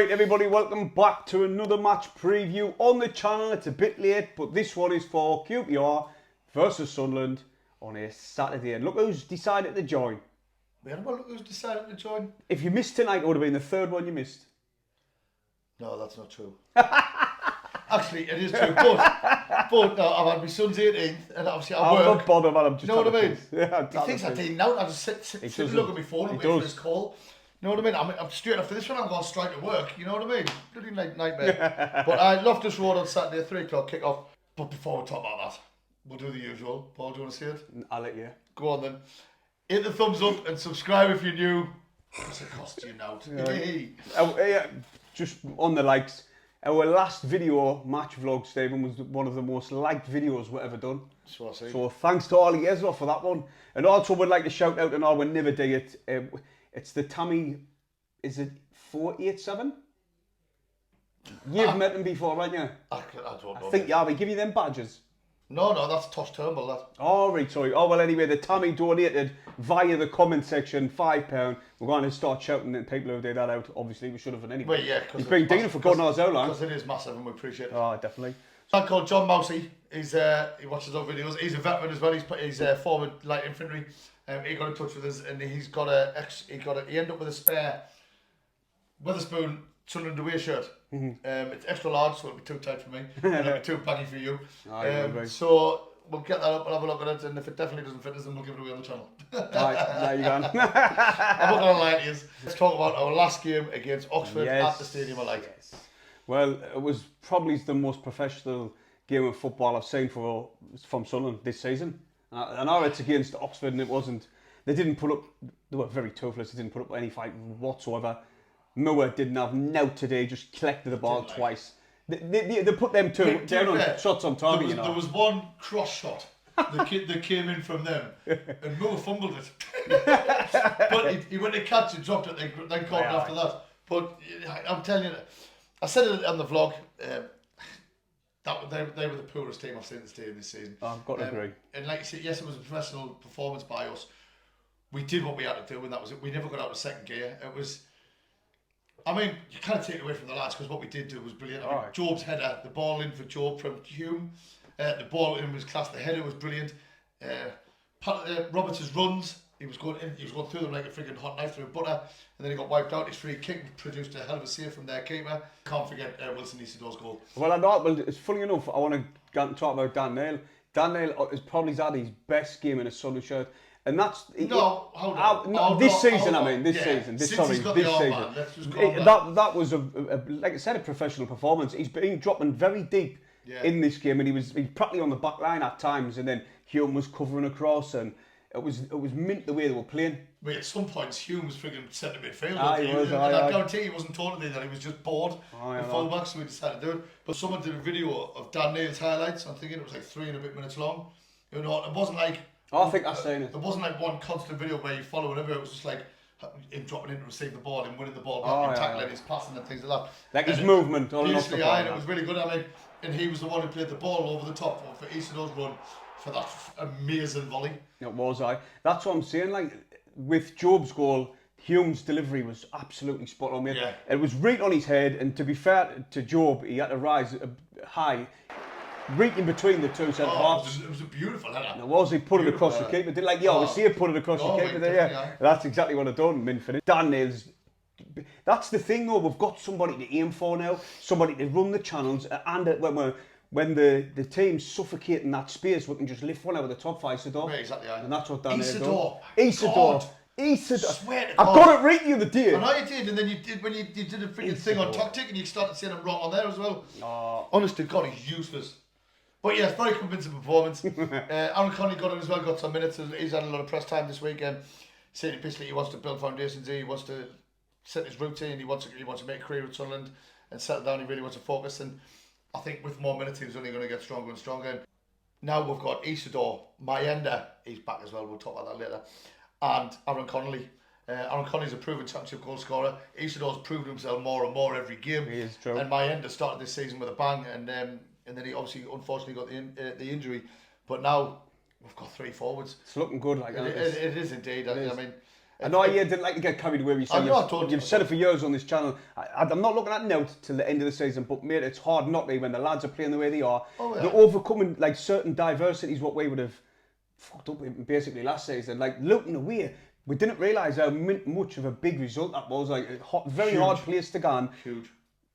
Right, everybody, welcome back to another match preview on the channel. It's a bit late, but this one is for QPR versus Sunderland on a Saturday. And look who's decided to join. Look who's decided to join. If you missed tonight, it would have been the third one you missed. No, that's not true. Actually, it is true, but no, I've had my son's 18th, and obviously I work. I'm not bothered, man. I'm just you know what I mean? Yeah, he thinks I'm dealing out. I just sit and look at my phone and wait for his call. You know what I mean? I'm straight after this one, I'm going straight to work. You know what I mean? Bloody nightmare. But I loftus road on Saturday, 3 o'clock kick-off. But before we talk about that, we'll do the usual. Paul, do you want to see it? I'll let you. Go on then. Hit the thumbs up and subscribe if you're new. What's it cost you now? Yeah, just on the likes. Our last video, match vlog, Stephen, was one of the most liked videos we've ever done. So thanks to all you guys for that one. And also would like to shout out and all, we never do it. It's the Tammy, is it 487? You've met him before, haven't you? I don't know. I think you have. They give you them badges. No, that's Tosh Turnbull, that. Oh, right, sorry. Oh, well, anyway, the Tammy donated via the comment section, £5. We're going to start shouting at people who did that out. Obviously, we should have done anyway. Well, yeah, he's been dealing for God knows how long. Because it is massive and we appreciate it. Oh, definitely. A man called John Mousey. He watches our videos. He's a veteran as well. He's former light infantry. He got in touch with us and he ended up with a spare Witherspoon Sunderland away shirt. It's extra large, so it'll be too tight for me. And it'll be too baggy for you. So we'll get that up and have a look at it, and if it definitely doesn't fit us, then we'll give it away on the channel. Right, there you go. I'm not going to lie to you. Let's talk about our last game against Oxford at the Stadium of Light. Yes. Well, it was probably the most professional game of football I've seen from Sunderland this season. I know it's against Oxford, and it wasn't. They didn't put up. They were very toothless. They didn't put up any fight whatsoever. Moore didn't have nout today. Just collected the ball twice. They put them two down on shots on target. There was one cross shot that came in from them, and Moore fumbled it. But he went to catch it, dropped it, then caught it after that. But I'm telling you, I said it on the vlog. They were the poorest team I've seen in the stadium this season. I've got to agree. And like you said, yes, it was a professional performance by us. We did what we had to do, and that was it. We never got out of second gear. It was. I mean, you can't take it away from the lads because what we did do was brilliant. I mean, Job's header, the ball in for Job from Hume. The ball in was class. The header was brilliant. Roberts' runs, he was going through them like a freaking hot knife through butter, and then he got wiped out. His free kick produced a hell of a save from their keeper. Can't forget Wilson Isidor's goal. Well, it's funny enough. I want to talk about Dan Neil. Dan Neil is probably had his best game in a Sunderland shirt. And that's this season. That was like I said, a professional performance. He's been dropping very deep in this game, and he was practically on the back line at times, and then Hume was covering across, and it was mint the way they were playing. But at some points, Hume was frigging centre midfield. I guarantee he wasn't told today that he was just bored with fullback, so we decided to do it. But someone did a video of Dan Neil's highlights. I'm thinking it was like 3 and a bit minutes long. You know, it wasn't like. I think I've seen it. There wasn't like one constant video where you follow whatever. It was just like him dropping in to receive the ball and winning the ball back and tackling his passing and things like that. Like his movement on and off the ball. And it was really good. I mean, and he was the one who played the ball over the top for Isidor's run for that amazing volley. It was. That's what I'm saying. Like with Job's goal, Hume's delivery was absolutely spot on. Yeah. It was right on his head, and to be fair to Job, he had to rise high. Right in between the two centre halves. It was a beautiful header. It was. He put it across the keeper. Did like you see it put it across the keeper there. That's exactly what I done. Minfield. Dan Neil's. That's the thing though. We've got somebody to aim for now. Somebody to run the channels, and when the team's suffocating that space, we can just lift one out of the top for Isidore. Right, exactly. And that's what Dan Neil's done. Isidore. I got it right the other day. I know you did, and then you did when you did a freaking thing on tactic, and you started saying I'm wrong on there as well. Honest to God, he's useless. But yeah, very convincing performance. Aaron Connolly got in as well, got some minutes. He's had a lot of press time this week. Saying basically he wants to build foundations. He wants to set his routine. He wants to make a career at Sunderland and settle down. He really wants to focus. And I think with more minutes, he's only going to get stronger and stronger. And now we've got Isidore, Mayenda. He's back as well. We'll talk about that later. And Aaron Connolly. Aaron Connolly's a proven championship goal scorer. Isidore's proven himself more and more every game. He is true. And Mayenda started this season with a bang, and then he obviously unfortunately got the injury. But now we've got 3 forwards. It's looking good, like it is indeed. I mean, I know you didn't like to get carried away. You've said it for years on this channel. I'm not looking at now till the end of the season, but mate, it's hard not to when the lads are playing the way they are. Oh, yeah. They're overcoming like certain diversities what we would have fucked up basically last season. Like looking away, we didn't realise how much of a big result that was. Like a very hard place to go on. Huge.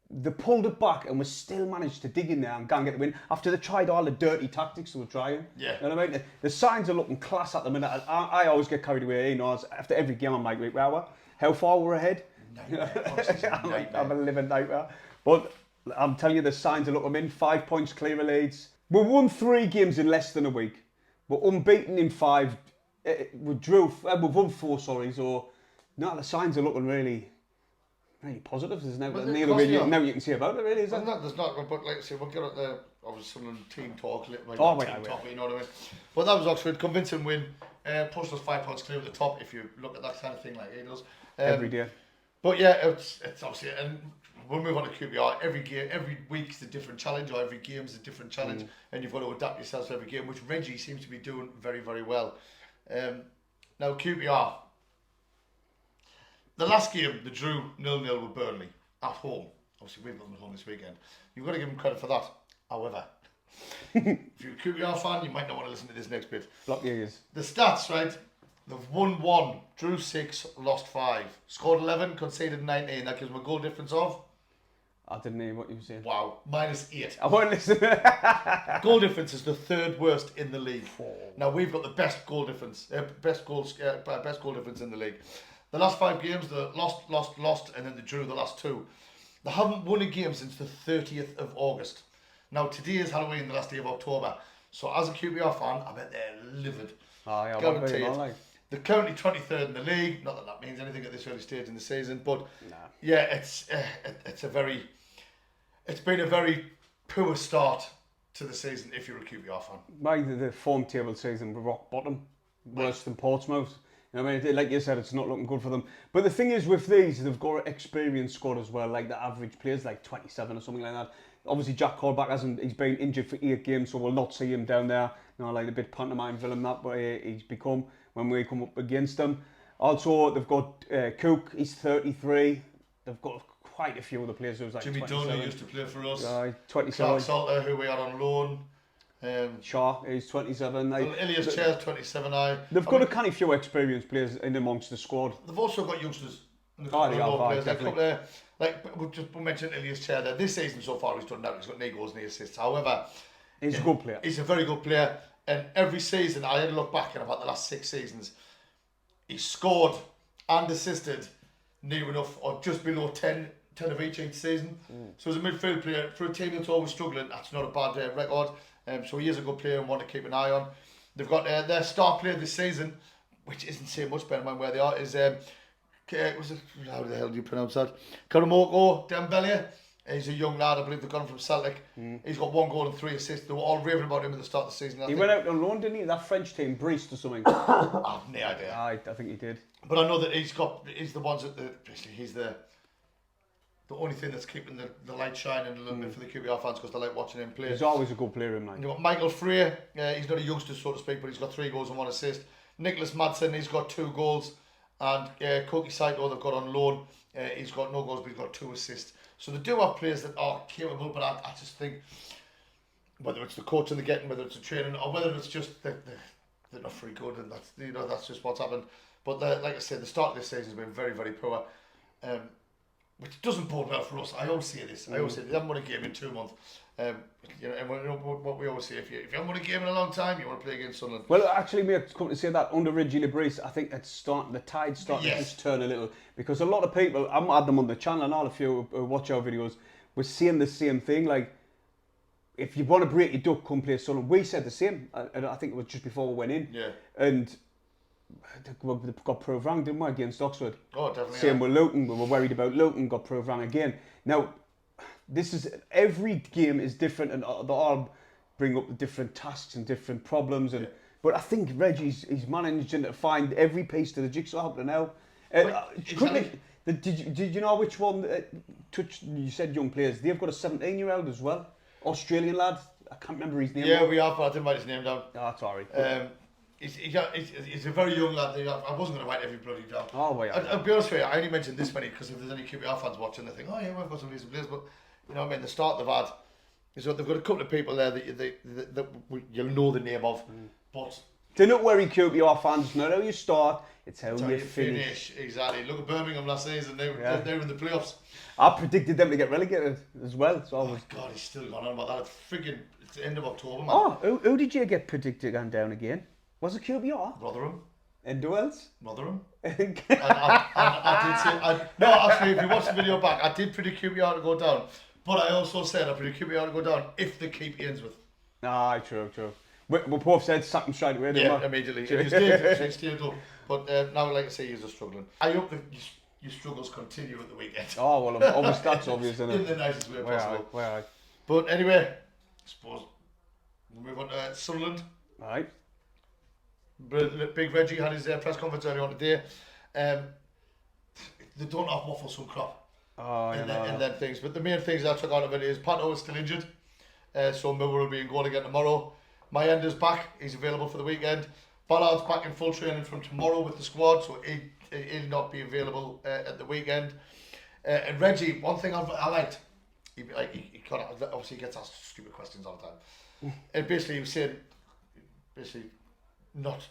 They pulled it back and we still managed to dig in there and go and get the win after they tried all the dirty tactics they were trying. Yeah. You know what I mean? The signs are looking class at the minute. I always get carried away. You know, after every game I'm like, wow, how far we're ahead? I'm a living nightmare. But I'm telling you, the signs are looking in. 5 points clear of Leeds. We won 3 games in less than a week. We're unbeaten in 5. We've won 4, sorry. So, no, the signs are looking really positive. There's no other way you can see about it, really, is there? There's not, but like I say, we'll get at the Sunderland team talk, you know what I mean? But that was Oxford, convincing win, pushed us 5 points clear at the top, if you look at that kind of thing like he does. Every day. But yeah, it's obviously, and we'll move on to QPR. Every week's a different challenge, or every game's a different challenge, and you've got to adapt yourselves to every game, which Reggie seems to be doing very, very well. Now, QPR. The last game, they drew 0-0 with Burnley at home. Obviously, we've got them at home this weekend. You've got to give them credit for that. However, if you're a QPR fan, you might not want to listen to this next bit. Block your ears. The stats, right? They've won 1, drew 6, lost 5. Scored 11, conceded 19. That gives them a goal difference of? I didn't hear what you were saying. Wow, -8. I won't listen. Goal difference is the 3rd worst in the league. Now, we've got the best goal difference. Best goal difference in the league. The last 5 games, they lost, and then they drew the last 2. They haven't won a game since the 30th of August. Now, today is Halloween, the last day of October. So, as a QPR fan, I bet they're livid. Guaranteed. They're currently 23rd in the league. Not that that means anything at this early stage in the season, but yeah, it's been a very poor start to the season if you're a QPR fan. By the form table season, we're rock bottom, worse than Portsmouth. I mean, like you said, it's not looking good for them. But the thing is with these, they've got an experienced squad as well. Like the average player's like 27 or something like that. Obviously, Jack Colback he's been injured for 8 games, so we'll not see him down there. You know, like a bit pantomime villain that, but he's become when we come up against them. Also, they've got Cook, he's 33. They've got quite a few other players who's like Jimmy 27. Dunn, who used to play for us. 27. Clark Salter, who we had on loan. Shaw, he's 27. Ilias Chair's 27. They've got a kind of few experienced players in amongst the squad. They've also got youngsters. Definitely. We'll mention Ilias Chair there. This season so far, he's done that. He's got 9 goals and 8 assists. However, he's a good player. He's a very good player. And every season, I had to look back at about the last 6 seasons, he's scored and assisted near enough or just below 10 of each season. So as a midfield player, for a team that's always struggling, that's not a bad record. So he is a good player and one to keep an eye on. They've got their star player this season, which isn't saying much, bear in mind where they are, is, how the hell do you pronounce that? Karamoko Dembele. He's a young lad, I believe they've got him from Celtic. He's got 1 goal and 3 assists. They were all raving about him at the start of the season. He went out on loan, didn't he? That French team, Brest or something. I have no idea. I think he did. But I know that he's the ones that he's the only thing that's keeping the light shining a little bit for the QPR fans because they like watching him play. He's always a good player, man. You've got Michael Freer, he's not a youngster so to speak, but he's got 3 goals and 1 assist. Nicholas Madsen, he's got 2 goals. And Koki Saito, they've got on loan. He's got no goals, but he's got 2 assists. So they do have players that are capable, but I just think whether it's the coaching they're getting, whether it's the training, or whether it's just they're not very good, and that's just what's happened. But like I said, the start of this season has been very, very poor, which doesn't bode well for us. I always say this. I always say they haven't won a game in 2 months. And what we always say, if you haven't won a game in a long time, you want to play against Sunderland. Well, actually, mate, come to say that under Reggie Lebrisse, I think the tide's starting to just turn a little because a lot of people, I've had them on the channel, and all of you who watch our videos, we're saying the same thing. Like, if you want to break your duck, come play Sunderland. We said the same, and I think it was just before we went in. Yeah. And they got proved wrong, didn't we, against Oxford? Oh, definitely. Same with Luton. We were worried about Luton, got proved wrong again. Now, every game is different, and they all bring up different tasks and different problems. And but I think Reggie's managing to find every piece to the jigsaw up to now. Did you know which one? You said young players. They've got a 17-year-old as well, Australian lad. I can't remember his name. Yeah, we have. But I didn't write his name down. Oh, sorry. He's a very young lad. I wasn't going to write every bloody down. Oh, well, yeah. I'll be honest with you, I only mentioned this many because if there's any QPR fans watching, they think, oh yeah, we've got some decent players. But, you know what I mean, the start they've had is that they've got a couple of people there that you'll know the name of. But do not worry, QPR fans. Not how you start, it's how you finish. Exactly. Look at Birmingham last season. They were in the playoffs. I predicted them to get relegated as well. So oh, my God, he's still gone on about that. It's the end of October, man. Oh, who did you get predicted going down again? Was it QPR? Rotherham. And who else? Rotherham. I did say... No, actually, if you watch the video back, I did predict QPR to go down. But I also said I predict QPR to go down if they keep Ainsworth. Ah, true. We both said something straight away, didn't we? Yeah, immediately. It stayed up. But now, like I say, you're just struggling. I hope that your struggles continue at the weekend. Oh, well, obviously that's obvious, isn't it? In the nicest way possible. Where But anyway, I suppose we'll move on to Sunderland. Right. Big Reggie had his press conference earlier on today. They don't have waffle some crop. Oh, and then things. But the main things I took out of it is Pato is still injured. So Miller will be in goal again tomorrow. Mayenda's back. He's available for the weekend. Ballard's back in full training from tomorrow with the squad, so he'll not be available at the weekend. And Reggie, one thing I liked, he kind of, obviously he gets asked stupid questions all the time. And basically he was saying, not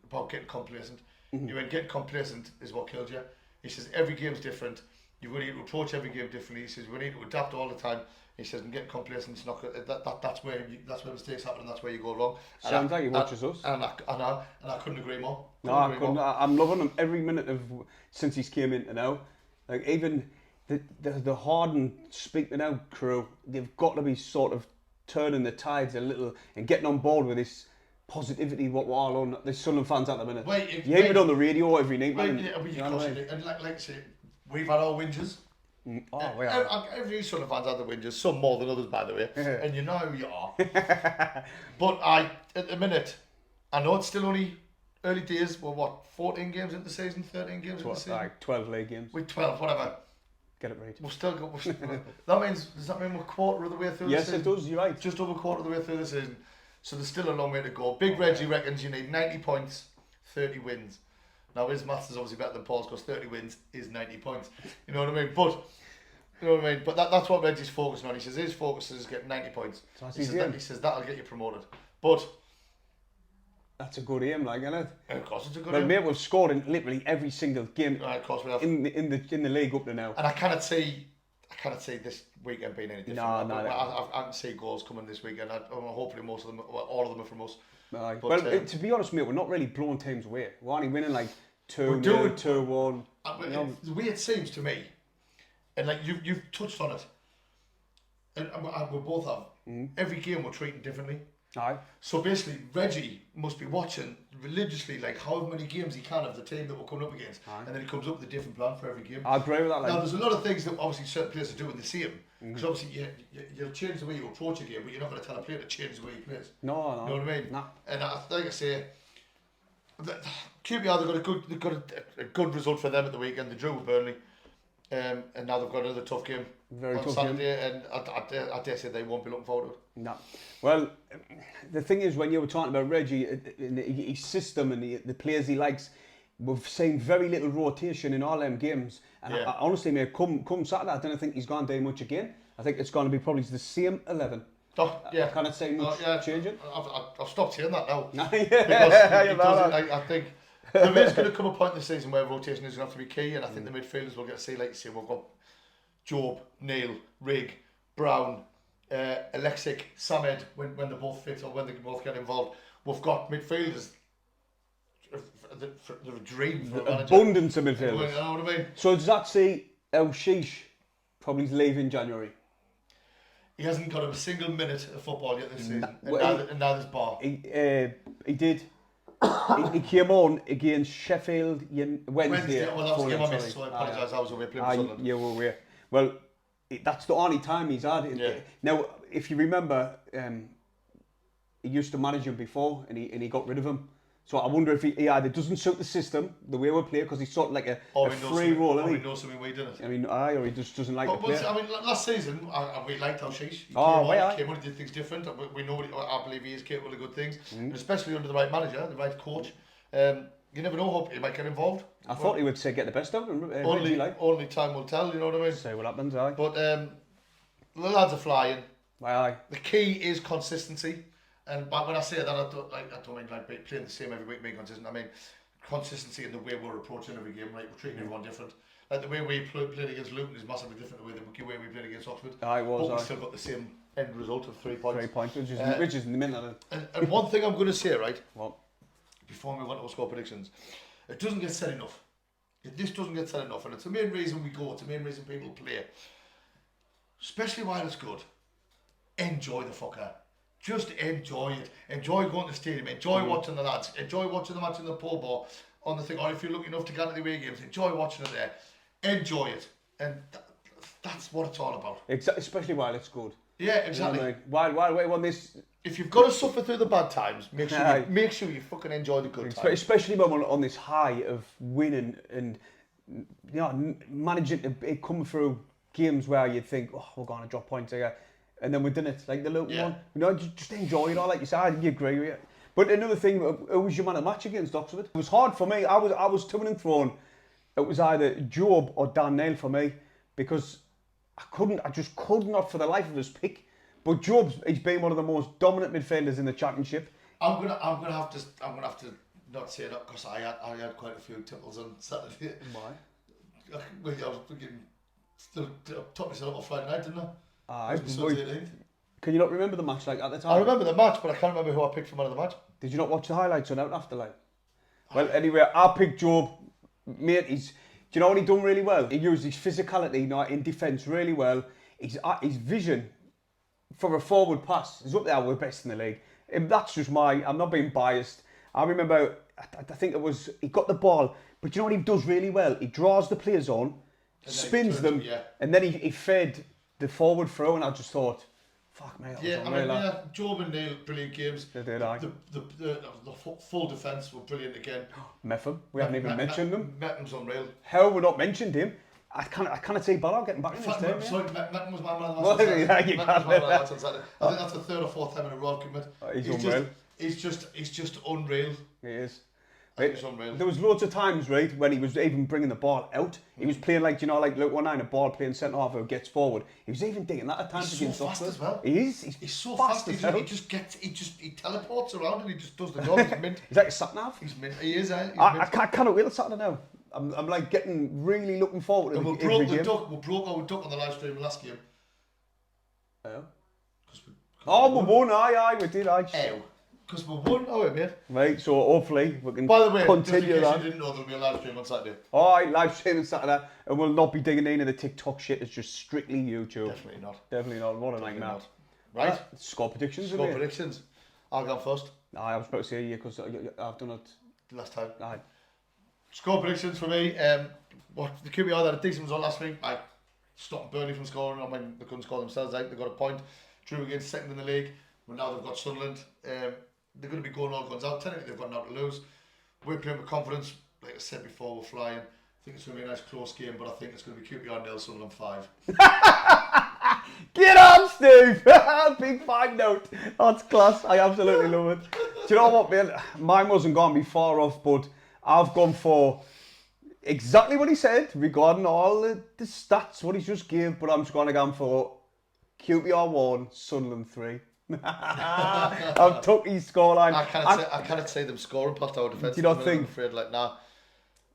about getting complacent. Mm-hmm. He went, getting complacent is what killed you. He says every game's different. You've got to approach every game differently. He says we need to adapt all the time. He says, and getting complacent is not good. That's where mistakes happen and that's where you go wrong. Sounds like he watches us. And I couldn't agree more. I'm loving him every minute of since he's came into now. Like even the Harden speaking out crew, they've got to be sort of turning the tides a little and getting on board with this positivity. What we're all on. There's Sunderland fans at the minute. You hear it on the radio every night, man. And like I say, we've had our whinges. Every Sunderland fans had the whinges, some more than others, by the way. And you know who you are. But at the minute, I know it's still only early days. We're 14 games into the season, 13 games into the season. Like 12 league games. We're 12, whatever. Get it right. We've still got. Does that mean we're a quarter of the way through the season? Yes, it does. You're right. Just over a quarter of the way through the season. So there's still a long way to go. Big Reggie reckons you need 90 points, 30 wins. Now his maths is obviously better than Paul's because 30 wins is 90 points. You know what I mean? But that's what Reggie's focusing on. He says his focus is getting 90 points. He says that'll get you promoted. But that's a good aim, like, isn't it? Of course it's a good aim. Mate, we've scored in literally every single game. Of course we have. In the league up to now. And I cannot see this weekend being any different. I can see goals coming this weekend. Hopefully most of them, all of them are from us. But, to be honest, mate, we're not really blowing teams away. We're only winning like 2-0, 2-1. The way it seems to me, and like you've touched on it, and we both have. Every game we're treating differently. Aye. So basically, Reggie must be watching religiously, like however many games he can of the team that we're coming up against, and then he comes up with a different plan for every game. I agree with that. Now, there's a lot of things that obviously certain players are doing the same, because obviously you'll change the way you approach a game, but you're not going to tell a player to change the way he plays. No. You know what I mean? No. And like I say, QPR they've got a good result for them at the weekend. They drew with Burnley, and now they've got another tough game on Saturday, and I dare say they won't be looking forward to it. No. Well, the thing is, when you were talking about Reggie, his system and the players he likes, we've seen very little rotation in all them games. And I honestly, mate, come Saturday, I don't think he's going to do much again. I think it's going to be probably the same 11. Oh, yeah. I can't say much changing. I've stopped hearing that now. Because I think there is going to come a point in the season where rotation is going to have to be key, and I think the midfielders will get to see, like you say, we've got Job, Neil, Rigg, Brown, Alexic, Samed, when they're both fit or when they both get involved. We've got midfielders. They're a dream for a manager. Abundance of midfielders. You know what I mean? So does that say El Shish probably leave in January? He hasn't got a single minute of football yet this season. And now there's Bar. He did. he came on against Sheffield Wednesday. Well, that was the game I missed, so I apologise. I was away playing for Sunderland. You were away. Well, that's the only time he's had it. Yeah. Now, if you remember, he used to manage him before, and he got rid of him. So I wonder if he either doesn't suit the system, the way we play, because he's sort of like a free role. Or he knows something we didn't. I mean, or he just doesn't like to play. I mean, last season, we liked Al-Sheesh. He came on, he did things different. We know, I believe he is capable of good things, and especially under the right manager, the right coach. You never know, hope he might get involved. I thought he would say get the best out of him. Only time will tell, you know what I mean? See what happens, aye. But the lads are flying. Aye. The key is consistency. And when I say that, I don't mean like playing the same every week, being consistent. I mean consistency in the way we're approaching every game. Right, we're treating everyone different. Like the way we played against Luton is massively different to the way we played against Oxford. But we still got the same end result of 3 points. 3 points, which is in the middle. And one thing I'm going to say, right? What? Before we move on to our score predictions, it doesn't get said enough. This doesn't get said enough, and it's the main reason we go. It's the main reason people play, especially while it's good. Enjoy the fuck out. Just enjoy it. Enjoy going to the stadium. Enjoy watching the lads. Enjoy watching the match in the pub or on the thing. Or if you're lucky enough to get to the away games, enjoy watching it there. Enjoy it. And that's what it's all about. Especially while it's good. Yeah, exactly. You know what I mean? While we want this... If you've got to suffer through the bad times, make sure you fucking enjoy the good times. Especially when we're on this high of winning and managing to come through games where you think, oh, we're going to drop points here. And then we did it, like the Luton one. You know, just enjoy it all, like you said. I agree with you. But another thing, who was your man of the match against Oxford? It was hard for me. I was to and thrown. It was either Job or Dan Neil for me, because I just could not for the life of us pick. But he's been one of the most dominant midfielders in the Championship. I'm gonna have to not say that, because I had quite a few tipples on Saturday. Why? I was thinking, still top myself on Friday night, didn't I? Can you not remember the match like at the time? I remember the match, but I can't remember who I picked for man of the match. Did you not watch the highlights on out after, like? Well, anyway, I picked Job. Mate, do you know what he done really well? He used his physicality in defence really well. His vision for a forward pass is up there with the best in the league. And that's just I'm not being biased. I remember, I think it was, he got the ball, but you know what he does really well? He draws the players on, spins them, and then he fed the forward throw, and I just thought, fuck me. Job and Neil, brilliant games. They did, aye. The full defence were brilliant again. Metham, we haven't even mentioned them. Metham's unreal. How we not mentioned him? I can't see Ballard getting back in this team. Sorry, Metham was my man of the match on Saturday. I think that's the third or fourth time in a row I've committed. He's unreal. He's just unreal. He is. Unreal. There was loads of times, right, when he was even bringing the ball out. He was playing like look, 1-9, a ball playing centre half who gets forward. He was even digging that at times against Oxford. He's so fast as well. He is. He's so fast. He teleports around and he just does the job. He's mint. He's like a sat-nav. He's mint. He is, eh? I cannot wait till Saturday now. I'm like really looking forward to it. We broke our duck on the live stream last game. We won, aye, we did, aye. Because we won, mate. Right, so hopefully we can By the way, continue that. You didn't know there'll be a live stream on Saturday. Alright, live stream on Saturday, and we'll not be digging into the TikTok shit. It's just strictly YouTube. Definitely not. What a nightmare. Right. Score predictions. Score predictions. I'll go first. I was about to say because I've done it last time. Aye. Score predictions for me. The QPR had a decent result last week. I stopped Burnley from scoring. I mean, they couldn't score themselves out. They got a point. Drew against second in the league. But now they've got Sunderland. They're going to be going all guns out. Technically, they've got nothing to lose. We're playing with confidence. Like I said before, we're flying. I think it's going to be a nice close game, but I think it's going to be QPR 0, Sunderland 5. Get on, Steve! Big 5 note. That's class. I absolutely love it. Do you know what, man? Mine wasn't going to be far off, but I've gone for exactly what he said regarding all the stats, what he's just gave, but I'm just going to go for QPR 1, Sunderland 3. I've took his scoreline. I can't say them scoring past our defence. Do you not think? I'm afraid, like, nah.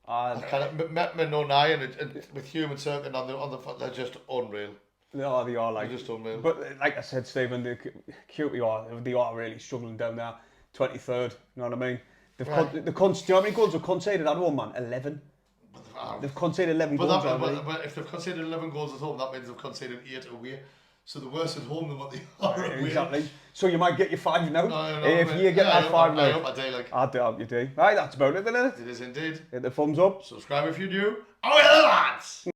I can't. Met me no nigh, and with human circuit on the foot, they're just unreal. No, they are just unreal. But like I said, Stephen, the QPR, they are really struggling down there. 23rd, you know what I mean? Do you know how many goals they've conceded at home, man? 11. They've conceded 11 goals. But if they've conceded 11 goals at home, that means they've conceded 8 away. So the worse at home than what they are away. Exactly. So you might get your 5 now. No, if you get that 5 now. I hope I do, like. I hope you do. Right, that's about it, isn't it? It is indeed. Hit the thumbs up. Subscribe if you're new. Oh, yeah, lads!